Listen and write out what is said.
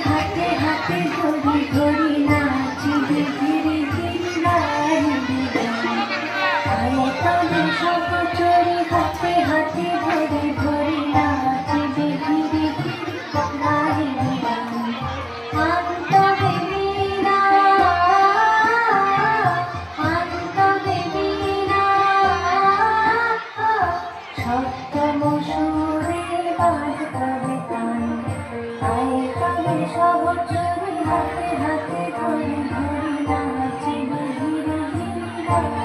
হাতে হাতে ধরি ধরি নাচি ধীরে ধীরে নাড়ি তবে সব চড়ি হাতে হাতে ধরি ধরি নাচি ধীরে ধীরে নাড়ি আন্ত বেবিনা আন্ত বেবিনা সপ্তম সুরে বাজবে গান তবে সব চড়ি হাতে হাতে ধরি ধরি নাচি ধীরে ধীরে